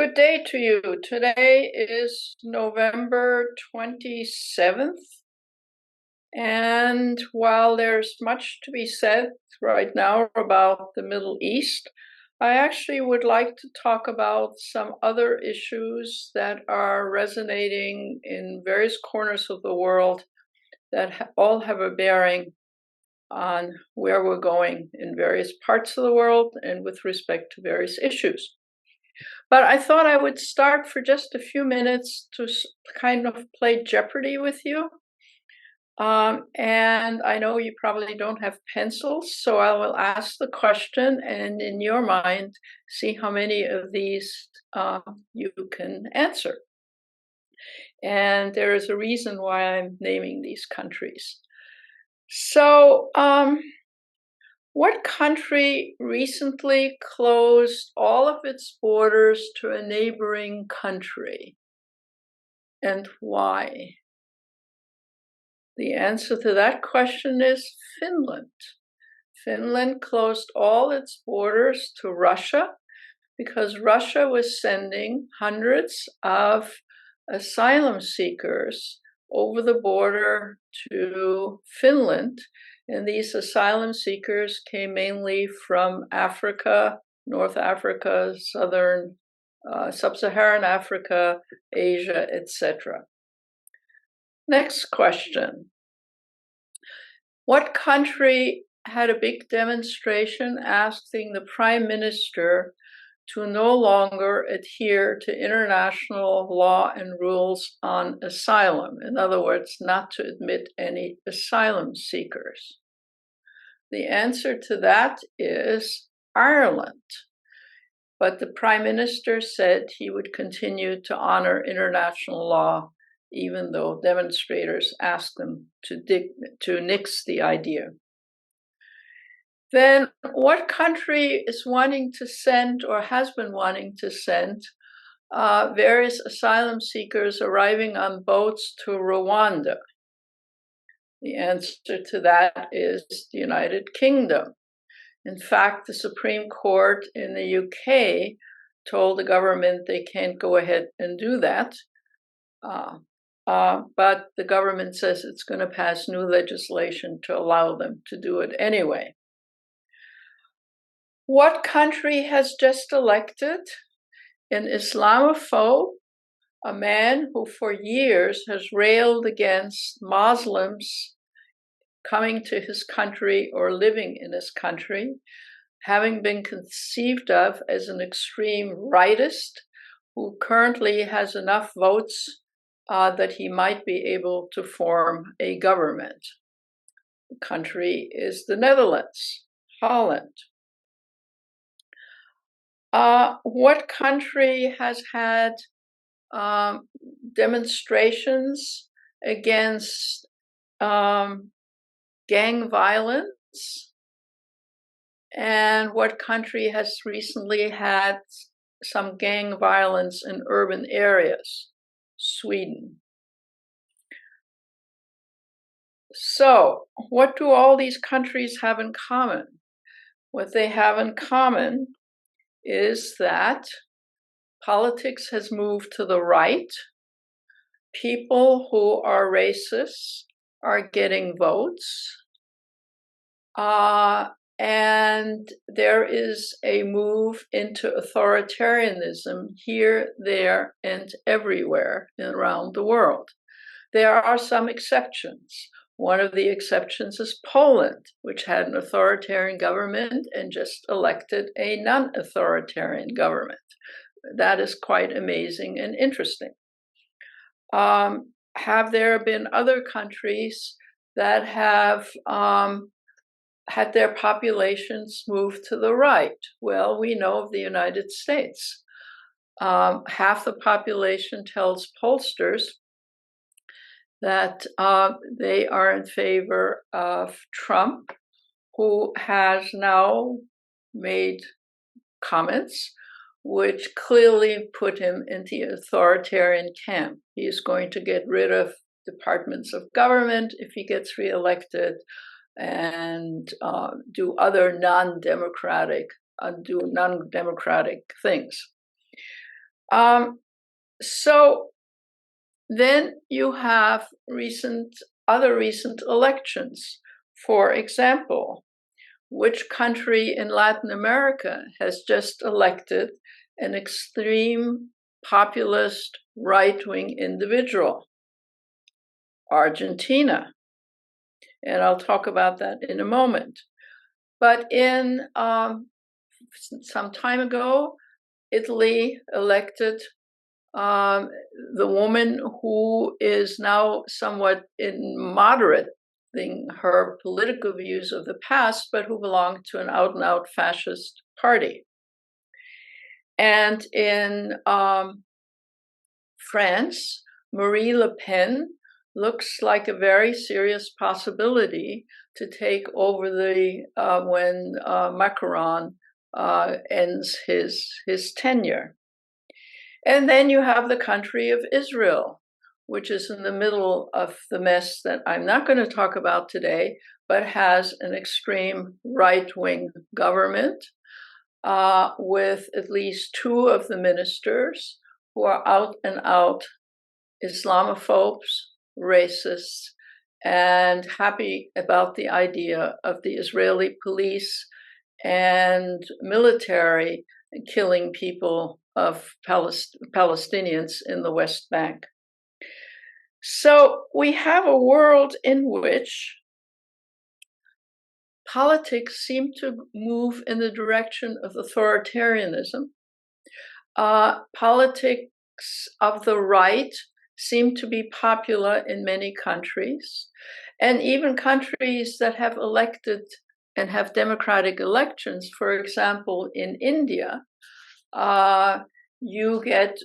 Good day to you. Today is November 27th. And while there's much to be said right now about the Middle East, I actually would like to talk about some other issues that are resonating in various corners of the world that all have a bearing on where we're going in various parts of the world and with respect to various issues. But I thought I would start for just a few minutes to kind of play Jeopardy with you. And I know you probably don't have pencils, so I will ask the question and in your mind, see how many of these you can answer. And there is a reason why I'm naming these countries. So, what country recently closed all of its borders to a neighboring country, and why? The answer to that question is Finland. Finland closed all its borders to Russia because Russia was sending hundreds of asylum seekers over the border to Finland. And these asylum seekers came mainly from Africa, North Africa, Sub-Saharan Africa, Asia, etc. Next question. What country had a big demonstration asking the Prime Minister to no longer adhere to international law and rules on asylum? In other words, not to admit any asylum seekers. The answer to that is Ireland. But the Prime Minister said he would continue to honor international law, even though demonstrators asked them to nix the idea. Then what country is wanting to send or has been wanting to send various asylum seekers arriving on boats to Rwanda? The answer to that is the United Kingdom. In fact, the Supreme Court in the UK told the government they can't go ahead and do that. But the government says it's going to pass new legislation to allow them to do it anyway. What country has just elected an Islamophobe, a man who for years has railed against Muslims coming to his country or living in his country, having been conceived of as an extreme rightist who currently has enough votes that he might be able to form a government. The country is the Netherlands, Holland. What country has had demonstrations against gang violence? And what country has recently had some gang violence in urban areas? Sweden. So, what do all these countries have in common? What they have in common is that politics has moved to the right. People who are racist are getting votes. And there is a move into authoritarianism here, there, and everywhere around the world. There are some exceptions. One of the exceptions is Poland, which had an authoritarian government and just elected a non-authoritarian government. That is quite amazing and interesting. Have there been other countries that have had their populations move to the right? Well, we know of the United States. Half the population tells pollsters that they are in favor of Trump, who has now made comments which clearly put him in the authoritarian camp. He is going to get rid of departments of government if he gets reelected, and do other non-democratic things. So then you have other recent elections. For example, which country in Latin America has just elected an extreme populist right-wing individual? Argentina. And I'll talk about that in a moment. But in some time ago, Italy elected the woman who is now somewhat in moderating her political views of the past, but who belonged to an out-and-out fascist party. And in France, Marie Le Pen looks like a very serious possibility to take over when Macron ends his tenure. And then you have the country of Israel, which is in the middle of the mess that I'm not going to talk about today, but has an extreme right-wing government with at least 2 of the ministers who are out and out Islamophobes, racists, and happy about the idea of the Israeli police and military killing people of Palestinians in the West Bank. So we have a world in which politics seem to move in the direction of authoritarianism. Politics of the right seem to be popular in many countries, and even countries that have elected and have democratic elections. For example, in India, you get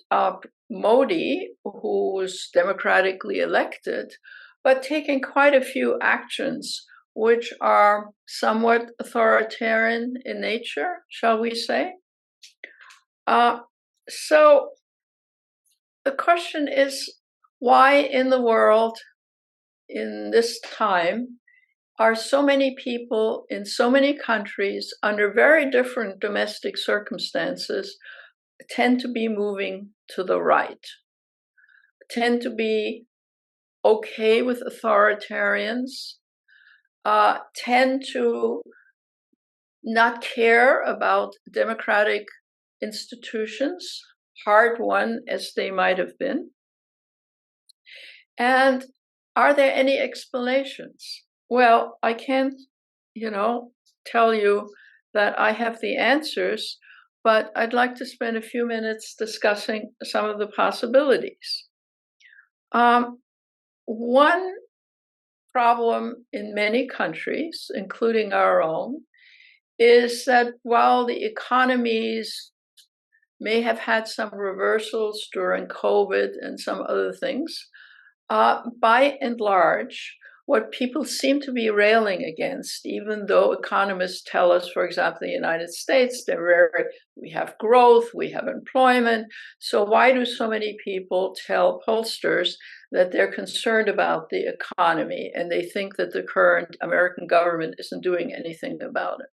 Modi, who's democratically elected, but taking quite a few actions which are somewhat authoritarian in nature, shall we say. So the question is, why in the world in this time are so many people in so many countries under very different domestic circumstances tend to be moving to the right, tend to be okay with authoritarians, tend to not care about democratic institutions, hard-won as they might have been? And are there any explanations? Well, I can't, tell you that I have the answers, but I'd like to spend a few minutes discussing some of the possibilities. One problem in many countries, including our own, is that while the economies may have had some reversals during COVID and some other things, by and large, what people seem to be railing against, even though economists tell us, for example, the United States, we have growth, we have employment. So why do so many people tell pollsters that they're concerned about the economy and they think that the current American government isn't doing anything about it?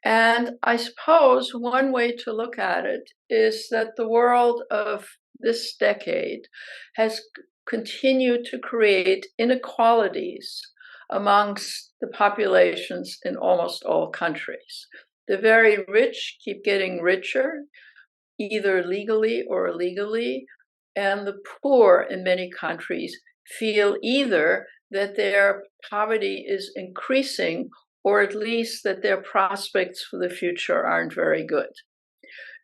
And I suppose one way to look at it is that the world of this decade has continued to create inequalities amongst the populations in almost all countries. The very rich keep getting richer, either legally or illegally, and the poor in many countries feel either that their poverty is increasing or at least that their prospects for the future aren't very good.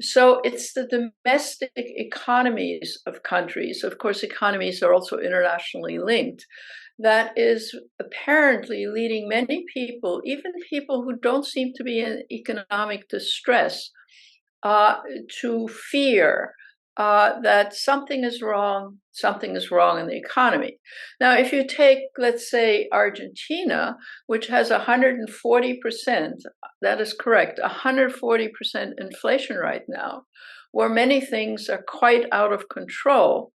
So it's the domestic economies of countries, of course, economies are also internationally linked, that is apparently leading many people, even people who don't seem to be in economic distress, to fear that something is wrong in the economy. Now, if you take, let's say, Argentina, which has 140%, that is correct, 140% inflation right now, where many things are quite out of control,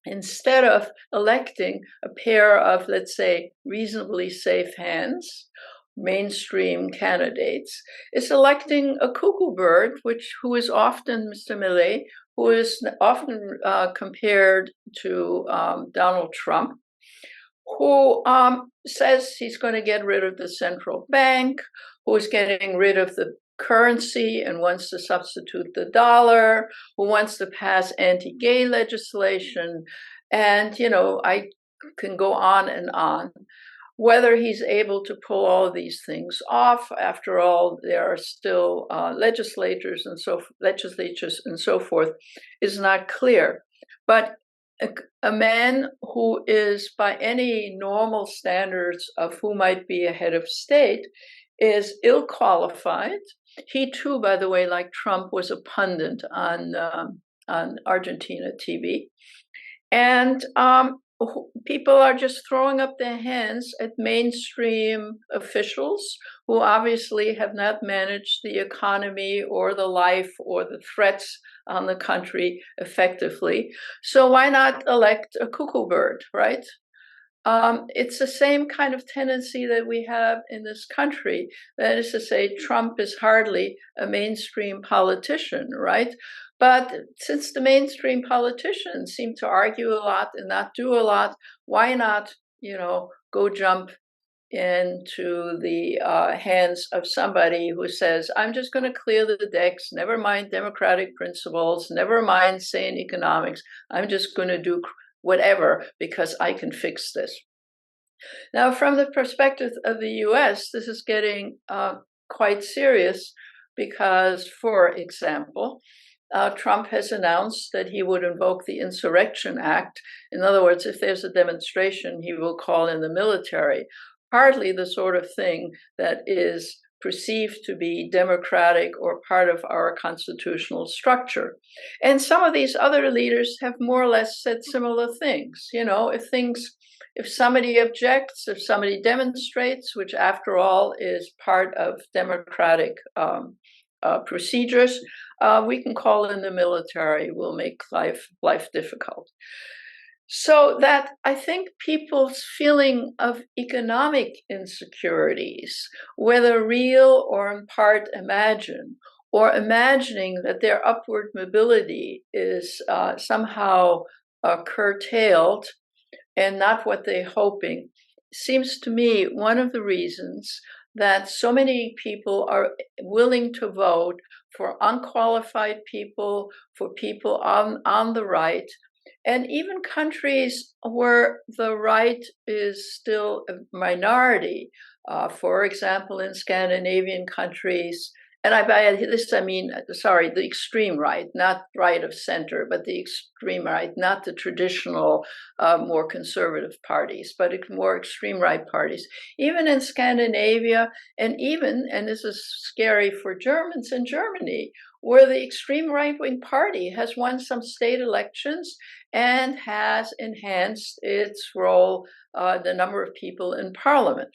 instead of electing a pair of, let's say, reasonably safe hands, mainstream candidates, is electing a cuckoo bird, who is often Mr. Millet, who is often compared to Donald Trump, who says he's going to get rid of the central bank, who is getting rid of the currency and wants to substitute the dollar, who wants to pass anti-gay legislation. And, you know, I can go on and on. Whether he's able to pull all of these things off, after all, there are still legislatures and so forth, is not clear. But a man who is, by any normal standards of who might be a head of state, is ill qualified. He too, by the way, like Trump, was a pundit on Argentina TV, and people are just throwing up their hands at mainstream officials who obviously have not managed the economy or the life or the threats on the country effectively. So why not elect a cuckoo bird, right? It's the same kind of tendency that we have in this country. That is to say, Trump is hardly a mainstream politician, right? But since the mainstream politicians seem to argue a lot and not do a lot, why not, you know, go jump into the hands of somebody who says, I'm just going to clear the decks, never mind democratic principles, never mind sane economics, I'm just going to do whatever because I can fix this. Now, from the perspective of the US, this is getting quite serious because, for example, Trump has announced that he would invoke the Insurrection Act. In other words, if there's a demonstration, he will call in the military. Hardly the sort of thing that is perceived to be democratic or part of our constitutional structure. And some of these other leaders have more or less said similar things. You know, if somebody objects, if somebody demonstrates, which after all is part of democratic procedures, we can call in the military, will make life difficult. So that I think people's feeling of economic insecurities, whether real or in part imagined, or imagining that their upward mobility is somehow curtailed and not what they're hoping, seems to me one of the reasons that so many people are willing to vote for unqualified people, for people on the right, and even countries where the right is still a minority. For example, in Scandinavian countries, and by this I mean, the extreme right, not right of center, but the extreme right, not the traditional, more conservative parties, but more extreme right parties. Even in Scandinavia, and this is scary for Germans in Germany, where the extreme right-wing party has won some state elections and has enhanced its role, the number of people in parliament.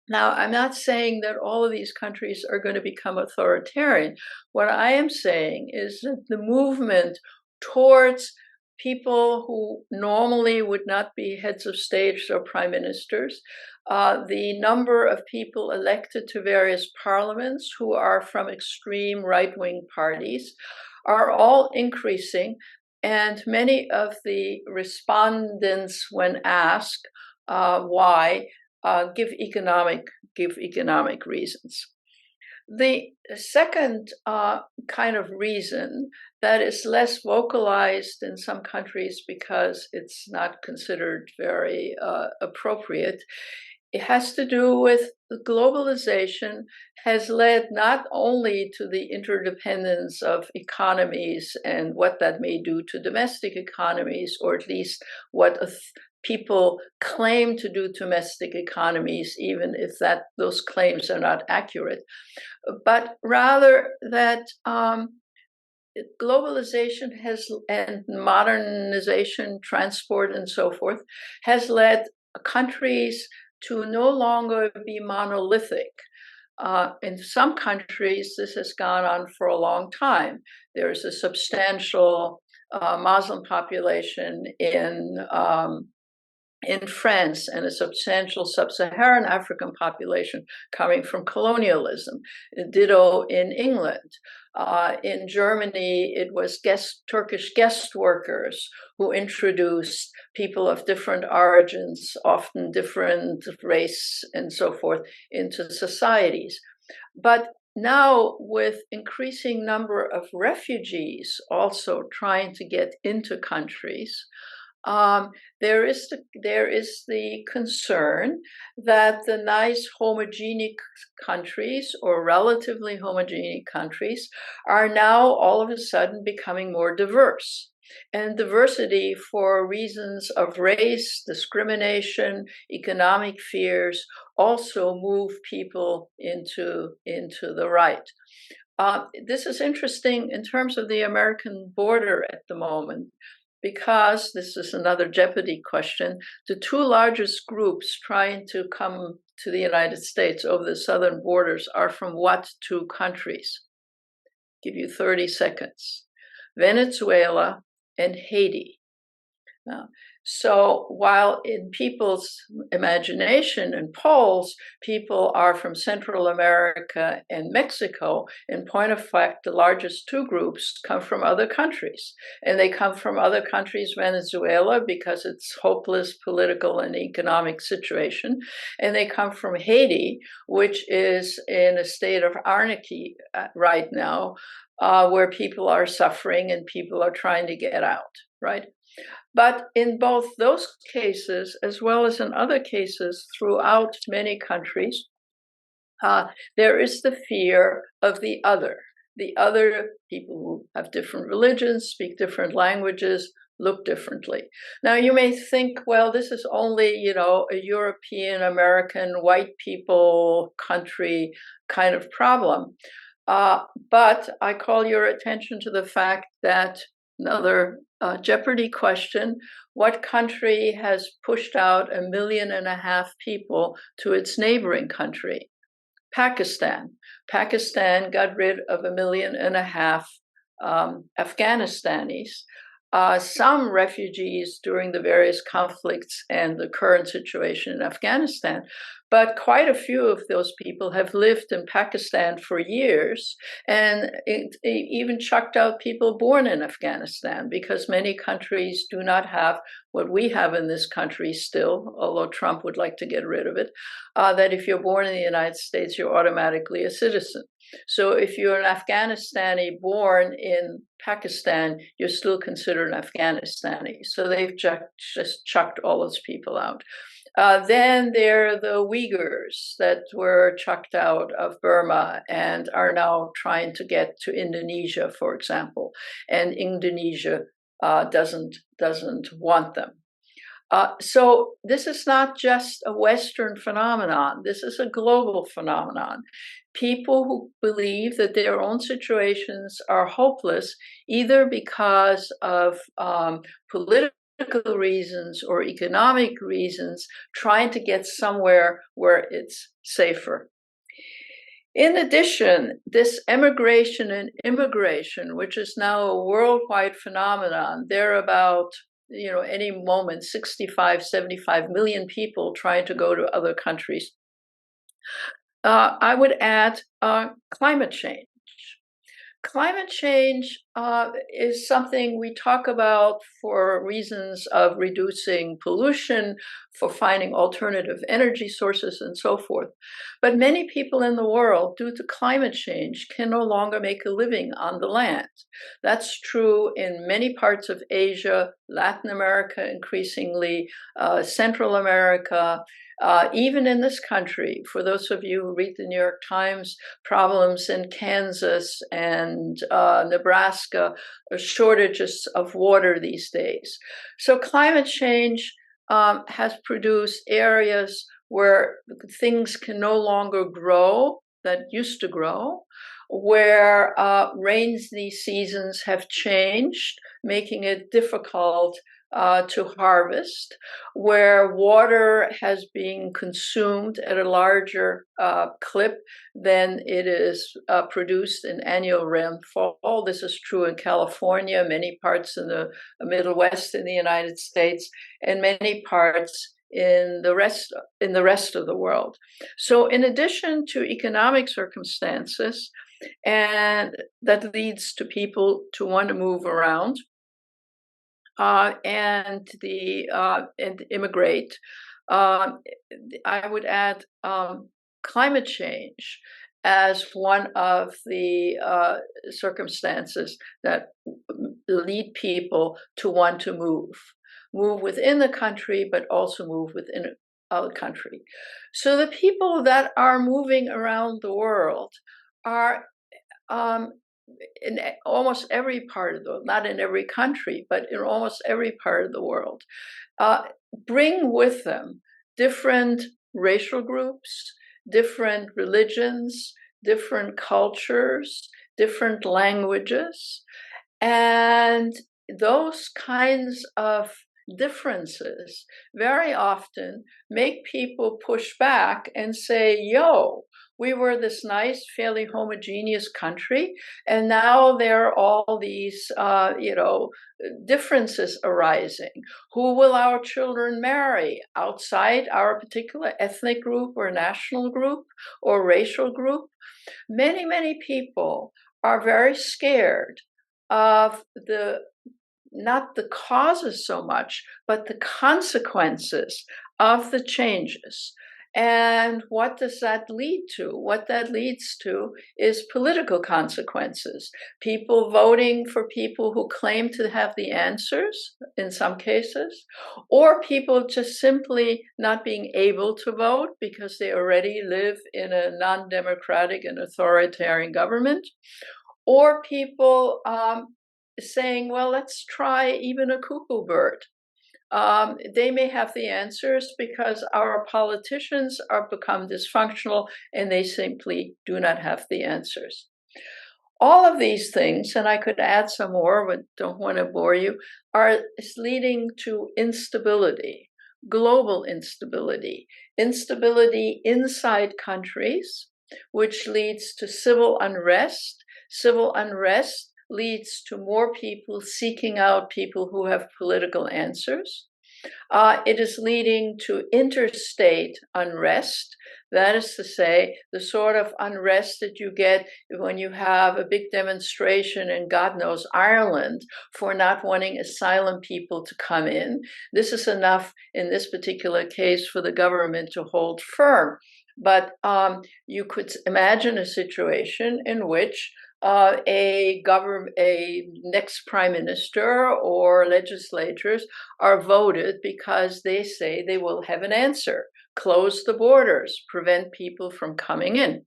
Now, I'm not saying that all of these countries are going to become authoritarian. What I am saying is that the movement towards people who normally would not be heads of states or prime ministers, the number of people elected to various parliaments who are from extreme right-wing parties, are all increasing. And many of the respondents, when asked why, give economic reasons. The second kind of reason that is less vocalized in some countries because it's not considered very appropriate, it has to do with globalization has led not only to the interdependence of economies and what that may do to domestic economies, or at least what people claim to do to domestic economies, even if those claims are not accurate, but rather that globalization and modernization, transport, and so forth, has led countries to no longer be monolithic. In some countries, this has gone on for a long time. There is a substantial Muslim population in in France, and a substantial sub-Saharan African population coming from colonialism. Ditto in England. In Germany, it was Turkish guest workers who introduced people of different origins, often different race and so forth, into societies. But now, with increasing number of refugees also trying to get into countries, there is the concern that the nice homogenic countries, or relatively homogenic countries, are now all of a sudden becoming more diverse. And diversity, for reasons of race, discrimination, economic fears, also move people into the right. This is interesting in terms of the American border at the moment, because this is another Jeopardy question. The two largest groups trying to come to the United States over the southern borders are from what two countries? Give you 30 seconds. Venezuela and Haiti. So while in people's imagination and polls, people are from Central America and Mexico, in point of fact, the largest two groups come from other countries. And they come from other countries, Venezuela, because it's hopeless political and economic situation. And they come from Haiti, which is in a state of anarchy right now, where people are suffering and people are trying to get out, right? But in both those cases, as well as in other cases throughout many countries, there is the fear of the other people who have different religions, speak different languages, look differently. Now, you may think, well, this is only, a European, American, white people country kind of problem. But I call your attention to the fact that another Jeopardy question: what country has pushed out 1.5 million people to its neighboring country? Pakistan. Pakistan got rid of 1.5 million Afghanistanis. Some refugees during the various conflicts and the current situation in Afghanistan, but quite a few of those people have lived in Pakistan for years, and it even chucked out people born in Afghanistan, because many countries do not have what we have in this country still, although Trump would like to get rid of it, that if you're born in the United States, you're automatically a citizen. So if you're an Afghanistani born in Pakistan, you're still considered an Afghanistani. So they've just chucked all those people out. Then there are the Uyghurs that were chucked out of Burma and are now trying to get to Indonesia, for example. And Indonesia doesn't want them. So this is not just a Western phenomenon. This is a global phenomenon. People who believe that their own situations are hopeless, either because of political reasons or economic reasons, trying to get somewhere where it's safer. In addition, this emigration and immigration, which is now a worldwide phenomenon, there are about, any moment, 65, 75 million people trying to go to other countries. I would add climate change. Climate change is something we talk about for reasons of reducing pollution, for finding alternative energy sources, and so forth. But many people in the world, due to climate change, can no longer make a living on the land. That's true in many parts of Asia, Latin America increasingly, Central America, even in this country. For those of you who read the New York Times, problems in Kansas and Nebraska, shortages of water these days. So climate change has produced areas where things can no longer grow that used to grow, where rainy seasons have changed, making it difficult to harvest, where water has been consumed at a larger clip than it is produced in annual rainfall. This is true in California, many parts in the Middle West in the United States, and many parts in the rest of the world. So in addition to economic circumstances, and that leads to people to want to move around, and immigrate. I would add climate change as one of the circumstances that lead people to want to move within the country, but also move within a country. So the people that are moving around the world are in almost every part of the world, not in every country, but in almost every part of the world, bring with them different racial groups, different religions, different cultures, different languages. And those kinds of differences very often make people push back and say, yo, we were this nice, fairly homogeneous country, and now there are all these, differences arising. Who will our children marry outside our particular ethnic group or national group or racial group? Many, many people are very scared of not the causes so much, but the consequences of the changes. And what does that lead to? What that leads to is political consequences. People voting for people who claim to have the answers in some cases, or people just simply not being able to vote because they already live in a non-democratic and authoritarian government, or people saying, well, let's try even a cuckoo bird. They may have the answers because our politicians are become dysfunctional and they simply do not have the answers. All of these things, and I could add some more, but don't want to bore you, are leading to instability, global instability, instability inside countries, which leads to civil unrest. Civil unrest leads to more people seeking out people who have political answers. It is leading to interstate unrest. That is to say, the sort of unrest that you get when you have a big demonstration in God knows Ireland for not wanting asylum people to come in. This is enough in this particular case for the government to hold firm. But you could imagine a situation in which a next prime minister or legislators are voted because they say they will have an answer, close the borders, prevent people from coming in.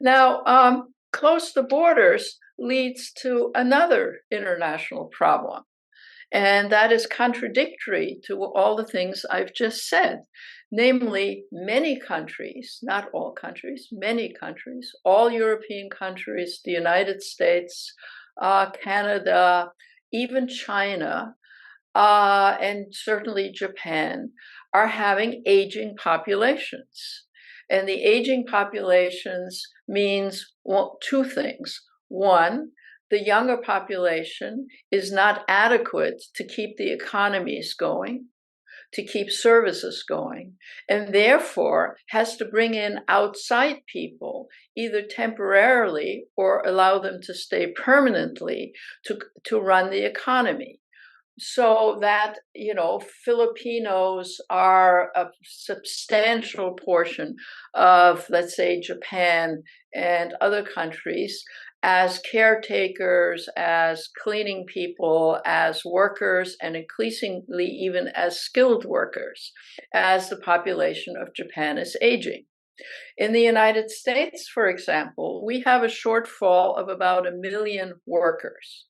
Now, close the borders leads to another international problem, and that is contradictory to all the things I've just said. Namely, many countries, not all countries, many countries, all European countries, the United States, Canada, even China, and certainly Japan, are having aging populations. And the aging populations means two things. One, the younger population is not adequate to keep the economies going, to keep services going, and therefore has to bring in outside people, either temporarily or allow them to stay permanently to run the economy. So that, Filipinos are a substantial portion of, let's say, Japan and other countries as caretakers, as cleaning people, as workers, and increasingly even as skilled workers, as the population of Japan is aging. In the United States, for example, we have a shortfall of about 1 million workers.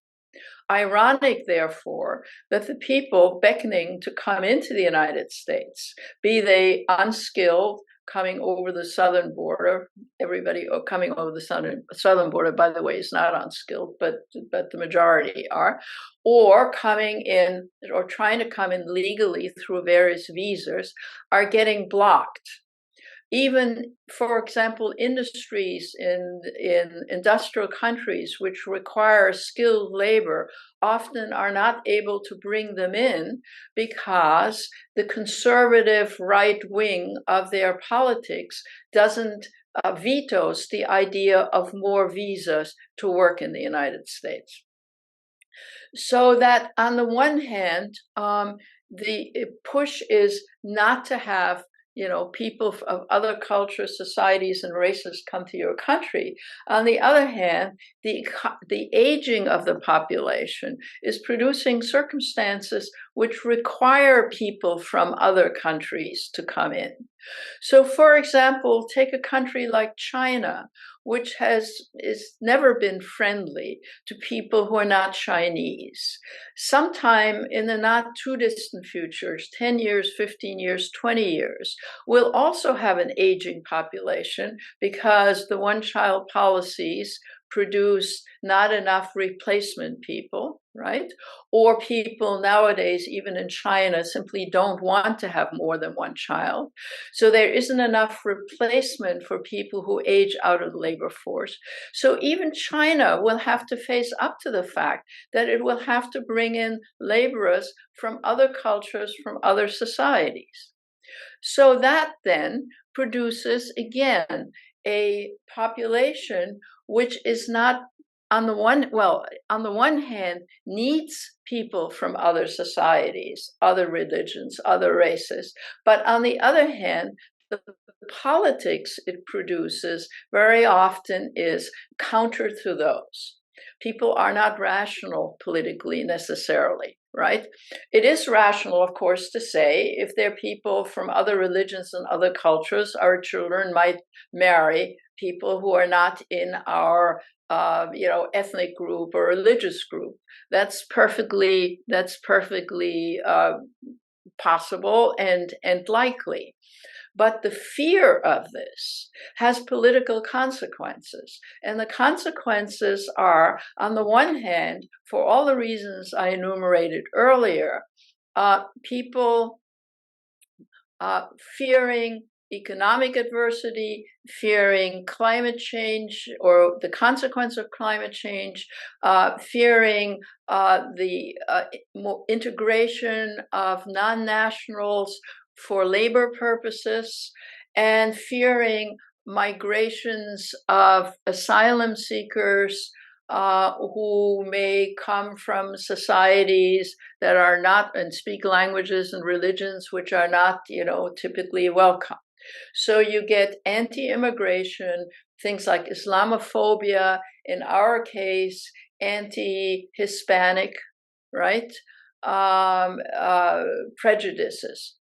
Ironic, therefore, that the people beckoning to come into the United States, be they unskilled, coming over the southern border. Everybody coming over the southern border, by the way, is not unskilled, but the majority are, or coming in or trying to come in legally through various visas, are getting blocked. Even, for example, industries in industrial countries which require skilled labor often are not able to bring them in because the conservative right wing of their politics doesn't vetoes the idea of more visas to work in the United States. So that on the one hand, the push is not to have people of other cultures, societies, and races come to your country. On the other hand, the aging of the population is producing circumstances which require people from other countries to come in. So, for example, take a country like China, which has never been friendly to people who are not Chinese. Sometime in the not too distant future, 10 years, 15 years, 20 years, we'll also have an aging population because the one-child policies produce not enough replacement people, right? Or people nowadays, even in China, simply don't want to have more than one child. So there isn't enough replacement for people who age out of the labor force. So even China will have to face up to the fact that it will have to bring in laborers from other cultures, from other societies. So that then produces, again, a population which is not on the one hand, needs people from other societies, other religions, other races, but on the other hand, the politics it produces very often is counter to those. People are not rational politically necessarily, right? It is rational, of course, to say if they're people from other religions and other cultures, our children might marry people who are not in our ethnic group or religious group. That's perfectly possible and likely. But the fear of this has political consequences. And the consequences are, on the one hand, for all the reasons I enumerated earlier, people fearing economic adversity, fearing climate change or the consequence of climate change, fearing the integration of non-nationals for labor purposes, and fearing migrations of asylum seekers who may come from societies that are not and speak languages and religions which are not, typically welcome. So you get anti-immigration, things like Islamophobia, in our case, anti-Hispanic, right? Prejudices.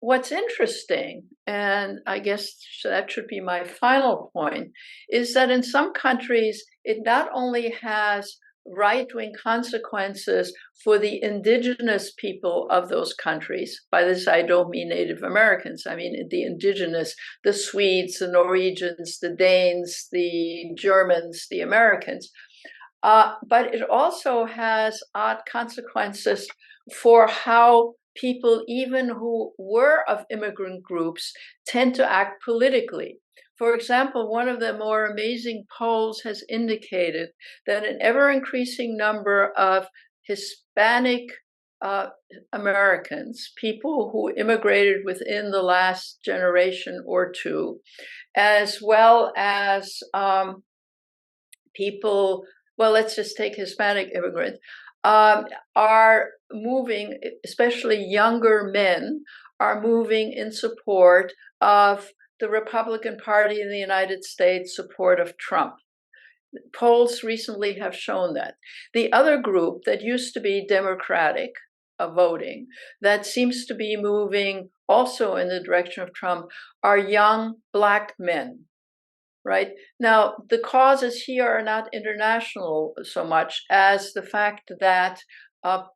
What's interesting, and I guess that should be my final point, is that in some countries, it not only has right-wing consequences for the indigenous people of those countries. By this, I don't mean Native Americans. I mean the indigenous, the Swedes, the Norwegians, the Danes, the Germans, the Americans. But it also has odd consequences for how people, even who were of immigrant groups, tend to act politically. For example, one of the more amazing polls has indicated that an ever-increasing number of Hispanic Americans, people who immigrated within the last generation or two, as well as people, well, let's just take Hispanic immigrants, are moving, especially younger men, are moving in support of the Republican Party in the United States, support of Trump. Polls recently have shown that. The other group that used to be Democratic voting, that seems to be moving also in the direction of Trump, are young Black men. Right? Now, the causes here are not international so much as the fact that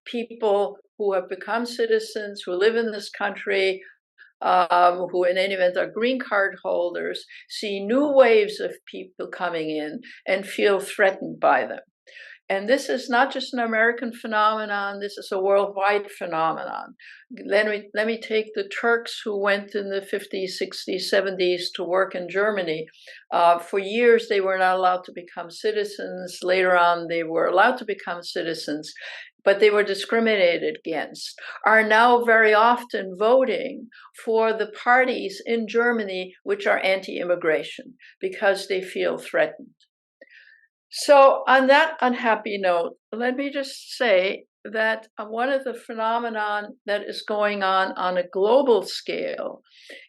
people who have become citizens, who live in this country, who in any event are green card holders, see new waves of people coming in and feel threatened by them. And this is not just an American phenomenon, this is a worldwide phenomenon. Let me take the Turks who went in the 50s, 60s, 70s to work in Germany. For years, they were not allowed to become citizens. Later on, they were allowed to become citizens, but they were discriminated against, are now very often voting for the parties in Germany which are anti-immigration because they feel threatened. So on that unhappy note, let me just say that one of the phenomenon that is going on a global scale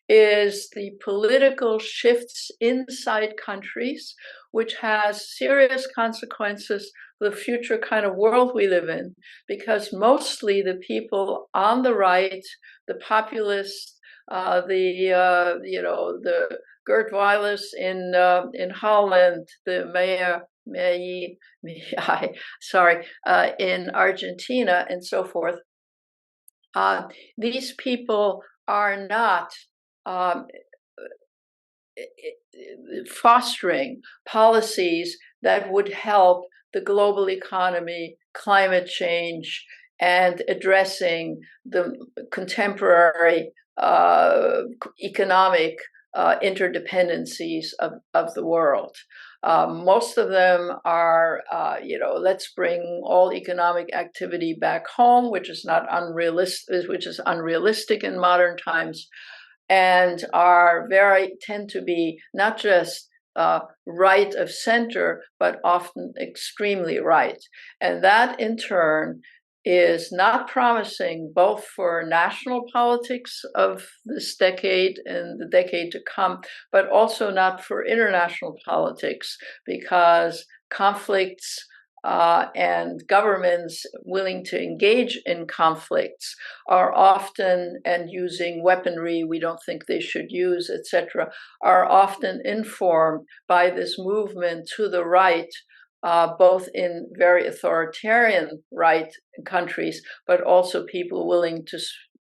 is the political shifts inside countries, which has serious consequences for the future kind of world we live in, because mostly the people on the right, the populists, the Geert Wilders in Holland, the mayor in Argentina, and so forth. These people are not fostering policies that would help the global economy, climate change, and addressing the contemporary economic interdependencies of the world. Most of them are, let's bring all economic activity back home, which is not unrealistic, which is unrealistic in modern times, and tend to be not just right of center, but often extremely right. And that in turn is not promising both for national politics of this decade and the decade to come, but also not for international politics, because conflicts and governments willing to engage in conflicts are often, and using weaponry we don't think they should use, etc., are often informed by this movement to the right, both in very authoritarian right countries, but also people willing to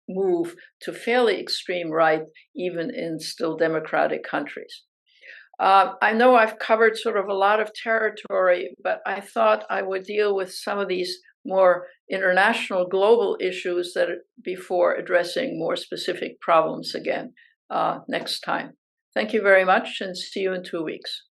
move to fairly extreme right, even in still democratic countries. I know I've covered sort of a lot of territory, but I thought I would deal with some of these more international global issues before addressing more specific problems again next time. Thank you very much, and see you in 2 weeks.